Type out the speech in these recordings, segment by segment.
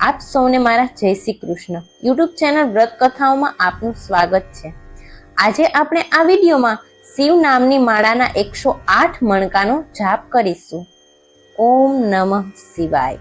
આપ સૌને મારા જય શ્રી કૃષ્ણ યુટ્યુબ ચેનલ વ્રત કથાઓમાં આપનું સ્વાગત છે। આજે આપણે આ વિડીયોમાં શિવ નામની માળાના 108 મણકાનો જાપ કરીશું। ઓમ નમઃ શિવાય।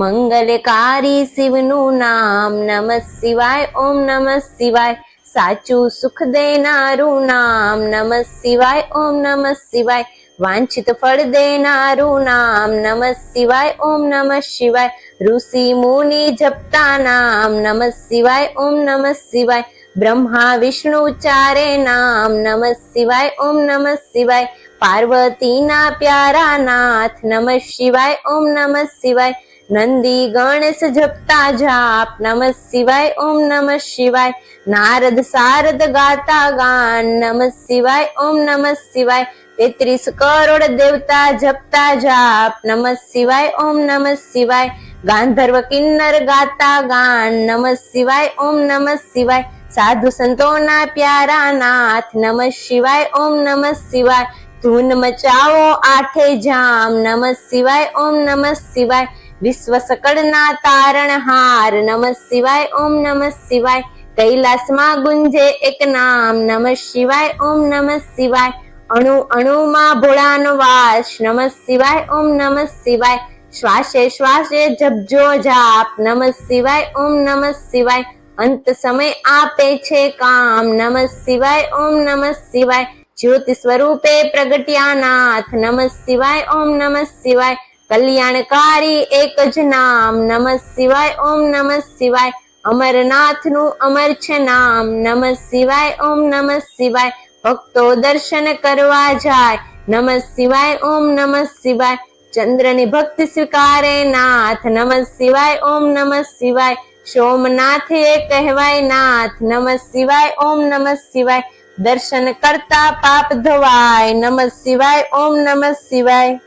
મંગલકારી શિવનું નામ નમઃ શિવાય। ઓમ નમઃ શિવાય। સાચું સુખ દેનારું નામ નમઃ શિવાય। ઓમ નમઃ શિવાય। વાંછિત ફળ દેનારું નામ નમઃ શિવાય। ઓમ નમઃ શિવાય। ઋષિ મુનિ જપતા નામ નમઃ શિવાય। ઓમ નમઃ શિવાય। બ્રહ્મા વિષ્ણુ ચારે નામ નમઃ શિવાય। ઓમ નમઃ શિવાય। પાર્વતીના પ્યારા નાથ નમઃ શિવાય। ઓમ નમઃ શિવાય। નંદી ગણેશ જપતા જાપ નમઃ શિવાય। ઓમ નમઃ શિવાય। નારદ સારદ ગાતા ગાન નમઃ શિવાય। ઓમ નમઃ શિવાય। 33 કરોડ દેવતા જપતા જાપ નમઃ શિવાય। ઓમ નમઃ શિવાય। ગાંધર્વ કિન્નર ગાતા ગાન નમઃ શિવાય। ઓમ નમઃ શિવાય। સાધુ સંતોના પ્યારા નાથ નમઃ શિવાય। ઓમ નમઃ શિવાય। ધૂન મચાવો આઠે જામ નમઃ શિવાય। ઓમ નમઃ શિવાય। વિશ્વ સકળના તારણહાર નમઃ શિવાય। ઓમ નમઃ શિવાય। કૈલાસમાં ગુંજે એક નામ નમઃ શિવાય। ઓમ નમઃ શિવાય। અણુ અણુમાં ભોળાનો વાસ નમઃ શિવાય। ઓમ નમઃ શિવાય। શ્વાસે શ્વાસે જપજો જાપ નમઃ શિવાય। ઓમ નમઃ શિવાય। અંત સમય આપે છે કામ નમઃ શિવાય। ઓમ નમઃ શિવાય। જ્યોતિ સ્વરૂપે પ્રગટ્યા નાથ નમઃ શિવાય। ઓમ નમઃ શિવાય। કલ્યાણકારી એક જ નામ નમઃ શિવાય। ઓમ નમઃ શિવાય। અમરનાથનું અમર છે નામ નમઃ શિવાય। ઓમ નમઃ શિવાય। ભક્તો દર્શન કરવા જાય નમઃ શિવાય। ઓમ નમઃ શિવાય। ચંદ્રની ભક્તિ સ્વીકારે નાથ નમઃ શિવાય। ઓમ નમઃ શિવાય। સોમનાથ એ કહેવાય નાથ નમઃ શિવાય। ઓમ નમઃ શિવાય। દર્શન કરતા પાપ ધોવાય નમઃ શિવાય। ઓમ નમઃ શિવાય।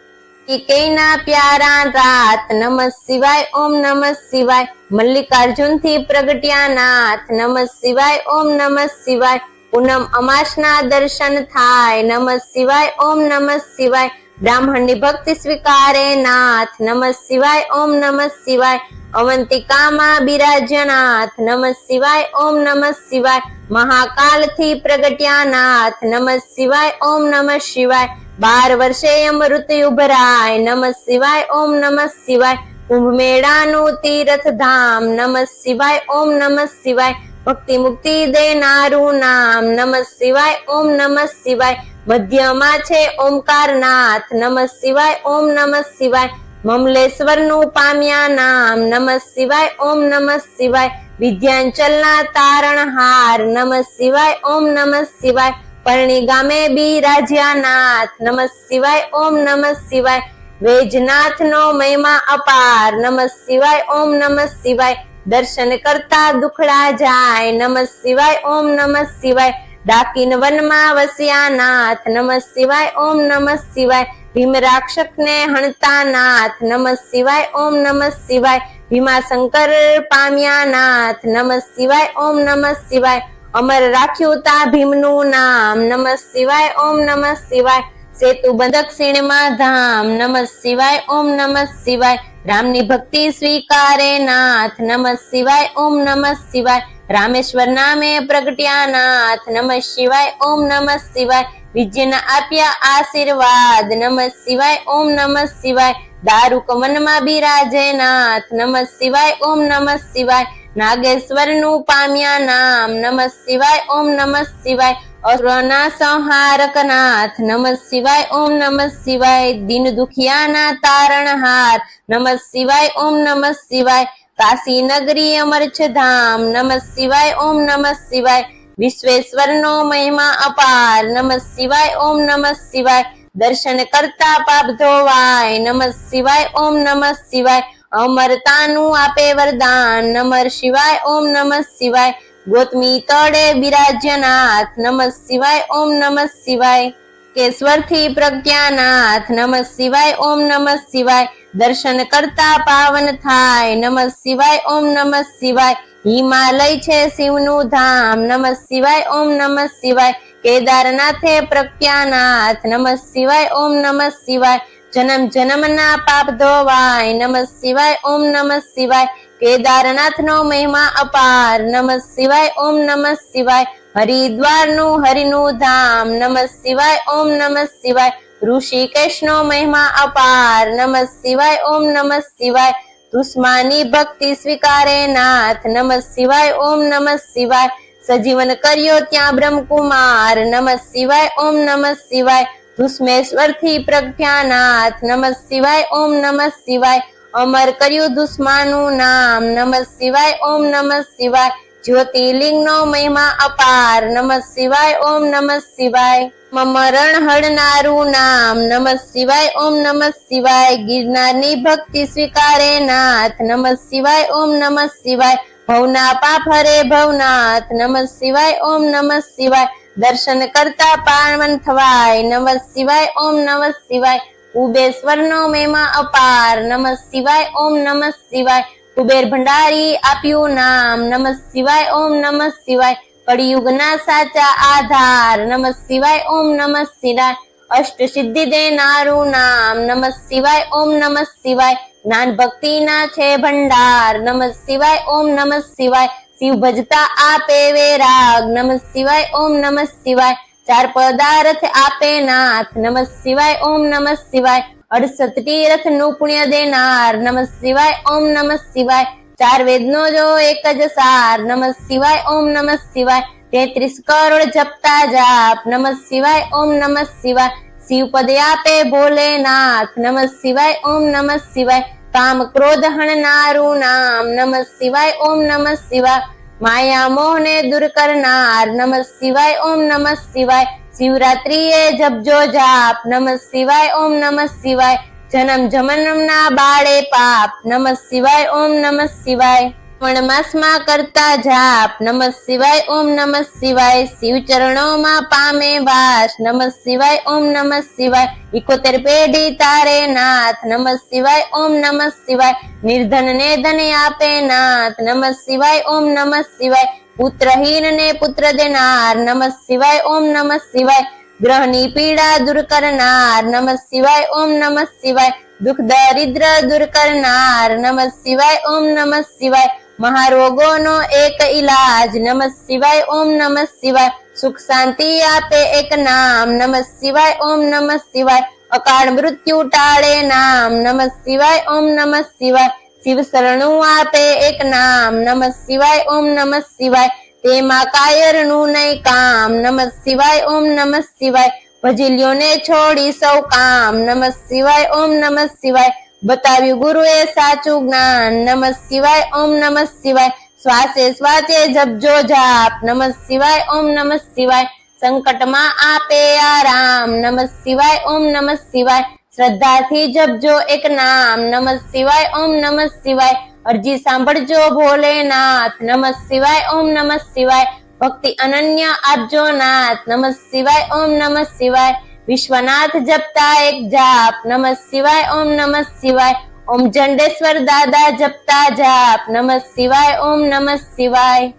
કેના પ્યારા રાત નમઃ શિવાય। ઓમ નમઃ શિવાય। મલ્લિકાર્જુન થી પ્રગટ્યા નાથ નમઃ શિવાય। ઓમ નમઃ શિવાય। પૂનમ અમાસના દર્શન થાય નમઃ શિવાય। ઓમ નમઃ શિવાય। બ્રાહ્મણની ભક્તિ સ્વીકારે નાથ નમઃ શિવાય। ઓમ નમઃ શિવાય। અવંતિકામાં બિરાજ્ય નાથ નમઃ શિવાય। ઓમ નમઃ શિવાય। મહાકાલ થી પ્રગટ્યા નાથ નમઃ શિવાય। ઓમ નમઃ શિવાય। 12 વર્ષે મૃત્યુ ભરાય નમઃ શિવાય। ઓમ નમઃ શિવાય। કુંભ મેળાનું તીર્થ ધામ નમઃ શિવાય। ઓમ નમઃ શિવાય। ભક્તિ મુક્તિ દેનારું નામ નમઃ શિવાય। ઓમ નમઃ શિવાય। મધ્યમાં છે ઓમકાર નાથ નમઃ શિવાય। ઓમ નમઃ શિવાય। મમલેશ્વરનું પામ્યા નામ નમઃ શિવાય। ઓમ નમઃ શિવાય। વિધ્યાંચલના તારણહાર નમઃ શિવાય। ઓમ નમઃ શિવાય। પરણી ગામે બિરાજ્યા નાથ નમઃ શિવાય। ઓમ નમઃ શિવાય। વૈજનાથનો મહિમા અપાર નમઃ શિવાય। ઓમ નમઃ શિવાય। દર્શન કરતા દુખડા જાય નમઃ શિવાય। ઓમ નમઃ શિવાય। ડાકીન વનમાં વસ્યા નાથ નમઃ શિવાય। ઓમ નમઃ શિવાય। ભીમ રાક્ષસને હણતા નાથ નમઃ શિવાય। ઓમ નમઃ શિવાય। ભીમાશંકર પામ્યા નાથ નમઃ શિવાય। ઓમ નમઃ શિવાય। અમર રાખ્યું તા ભીમનું નામ નમઃ શિવાય। ઓમ નમઃ શિવાય। સેતુ દક્ષિણમાં ધામ નમઃ શિવાય। ઓમ નમઃ શિવાય। રામની ભક્તિ સ્વીકારે નાથ નમઃ શિવાય। ઓમ નમઃ શિવાય। રામેશ્વર નામે પ્રગટ્યા નાથ નમઃ શિવાય। ઓમ નમઃ શિવાય। વિજયના આપ્યા આશીર્વાદ નમઃ શિવાય। ઓમ નમઃ શિવાય। દારૂક વનમાં બિરાજે નાથ નમઃ શિવાય। ઓમ નમઃ શિવાય। નાગેશ્વરનું પામ્યા નામ નમઃ શિવાય। ઓમ નમઃ શિવાય। અસુરના સંહારક નાથ નમઃ શિવાય। ઓમ નમઃ શિવાય। દીન દુખિયાના તારણહાર નમઃ શિવાય। ઓમ નમઃ શિવાય। કાશી નગરી અમર છે ધામ નમઃ શિવાય। ઓમ નમઃ શિવાય। વિશ્વેશ્વરનો મહિમા અપાર નમઃ શિવાય। ઓમ નમઃ શિવાય। દર્શન કરતા પાપ ધોવાય નમઃ શિવાય। ઓમ નમઃ શિવાય। અમરતાનું આપે વરદાન નમઃ શિવાય। ઓમ નમઃ શિવાય। ગોતમી તળે બિરાજ્યનાથ નમઃ શિવાય। ઓમ નમઃ શિવાય। કેશ્વરથી પ્રજ્ઞાનાથ નમઃ શિવાય। ઓમ નમઃ શિવાય। દર્શન કરતા પાવન થાય નમઃ શિવાય। ઓમ નમઃ શિવાય। હિમાલય છે શિવનું ધામ નમઃ શિવાય। ઓમ નમઃ શિવાય। કેદારનાથે પ્રજ્ઞાનાથ નમઃ શિવાય। ઓમ નમઃ શિવાય। જન્મ જન્મના પાપ ધોવાય નમઃ શિવાય। ઓમ નમઃ શિવાય। કેદારનાથ નો મહિમા અપાર નમઃ શિવાય ઓમ નમઃ શિવાય. હરિદ્વાર નું હરિનું ધામ નમઃ શિવાય ઓમ નમઃ શિવાય. ઋષિકેશ નો મહિમા અપાર નમઃ શિવાય ઓમ નમઃ શિવાય. દુશ્માની ભક્તિ સ્વીકારે નાથ નમઃ શિવાય ઓમ નમઃ શિવાય. સજીવન કર્યો ત્યાં બ્રહ્મકુમાર નમઃ શિવાય ઓમ નમઃ શિવાય. દુષ્મેશ્વર થી પ્રજ્ઞાનાથ નમઃ શિવાય ઓમ નમઃ શિવાય. અમર કર્યું દુશ્માનું નામ નમઃ શિવાય ઓમ નમઃ શિવાય. જ્યોતિર્લિંગ નો મહિમા અપાર નમઃ શિવાય ઓમ નમઃ શિવાય. મરણ હળનારું નામ નમઃ શિવાય ઓમ નમઃ શિવાય. ગિરનારની ભક્તિ સ્વીકારે નાથ નમઃ શિવાય ઓમ નમઃ શિવાય. ભવના પાપ હરે ભવનાથ નમઃ શિવાય ઓમ નમઃ શિવાય. દર્શન કરતા પાવન થવાય નમઃ શિવાય ઓમ નમઃ શિવાય. કુબેશ્વર નો મહિમા અપાર નમઃ શિવાય ઓમ નમઃ શિવાય. કુબેર ભંડારી આપ્યું નામ નમઃ શિવાય ઓમ નમઃ શિવાય. કળિયુગના સાચા આધાર નમઃ શિવાય ઓમ નમઃ શિવાય. અષ્ટ સિદ્ધિ દેનારું નામ નમઃ શિવાય ઓમ નમઃ શિવાય. જ્ઞાન ભક્તિ ના છે ભંડાર નમઃ શિવાય ઓમ નમઃ શિવાય. શિવ ભજતા આપે વેરાગ નમઃ શિવાય ઓમ નમઃ શિવાય. ચાર પદાર્થ આપે નાથ નમઃ શિવાય ઓમ નમઃ શિવાય. 68 તીર્થ નું પુણ્ય દેનાર નમઃ શિવાય ઓમ નમઃ શિવાય. ચાર વેદ નો જો એક જ સાર નમઃ શિવાય ઓમ નમઃ શિવાય. 33 કરોડ જપતા જાપ નમઃ શિવાય ઓમ નમઃ શિવાય. શિવ પદ આપે ભોલેનાથ નમઃ શિવાય ઓમ નમઃ શિવાય. કામ ક્રોધ હણનારું નામ નમઃ શિવાય ઓમ નમઃ શિવાય. માયા મોહને દૂર કરનાર નમઃ શિવાય ઓમ નમઃ શિવાય. શિવરાત્રિએ જપજો જાપ નમઃ શિવાય ઓમ નમઃ શિવાય. જન્મ જન્મના બાળે પાપ નમઃ શિવાય ઓમ નમઃ શિવાય. શ્રાવણ માસમાં કરતા જાપ નમઃ શિવાય ઓમ નમઃ શિવાય. શિવ ચરણોમાં પામે વાસ નમઃ શિવાય ઓમ નમઃ શિવાય. 71 પેઢી તારે નાથ નમઃ શિવાય ઓમ નમઃ શિવાય. નિર્ધન ને ધન આપે નાથ નમઃ શિવાય ઓમ નમઃ શિવાય. પુત્રહીન ને પુત્ર દેનાર નમઃ શિવાય ઓમ નમઃ શિવાય. ગ્રહની પીડા દૂર કરનાર નમઃ શિવાય ઓમ નમઃ શિવાય. દુઃખ દરિદ્ર દૂર કરનાર નમઃ શિવાય ઓમ નમઃ શિવાય. મહારોગોનો એક ઈલાજ નમઃ શિવાય ઓમ નમઃ શિવાય. સુખ શાંતિ આપે એક નામ નમઃ શિવાય ઓમ નમઃ શિવાય. અકાળ મૃત્યુ ટાળે નામ નમઃ શિવાય ઓમ નમઃ શિવાય. શિવ શરણું આપે એક નામ નમઃ શિવાય ઓમ નમઃ શિવાય. તેમાં કાયરનું નહીં કામ નમઃ શિવાય ઓમ નમઃ શિવાય. ભજિલ્યોને છોડી સૌ કામ નમઃ શિવાય ઓમ નમઃ શિવાય. બતાવ્યું ગુરુએ સાચું જ્ઞાન નમઃ શિવાય ઓમ નમઃ શિવાય. શ્વાસે શ્વાસે જપજો જાપ નમઃ શિવાય ઓમ નમઃ શિવાય. સંકટમાં આપે આરામ નમઃ શિવાય ઓમ નમઃ શિવાય. શ્રદ્ધાથી જપજો એક નામ નમઃ શિવાય ઓમ નમઃ શિવાય. અરજી સાંભળજો ભોલેનાથ નમઃ શિવાય ઓમ નમઃ શિવાય. ભક્તિ અનન્ય આપજો નાથ નમઃ શિવાય ઓમ નમઃ શિવાય. વિશ્વનાથ જપતા એક જાપ નમઃ શિવાય ઓમ નમઃ શિવાય. ઓમ ચંડેશ્વર દાદા જપતા જાપ નમઃ શિવાય ઓમ નમઃ શિવાય.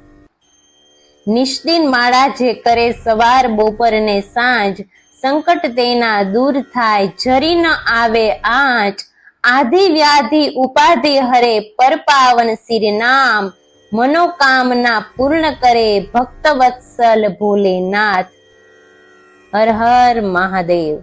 નિષ્દિન માળા જે કરે સવાર બપોર ને સાંજ સંકટ તેના દૂર થાય જરી ન આવે આંચ. આધિ વ્યાધિ ઉપાધિ હરે પરપાવન શિર નામ મનોકામના પૂર્ણ કરે ભક્ત વત્સલ ભોલેનાથ. હર હર મહાદેવ.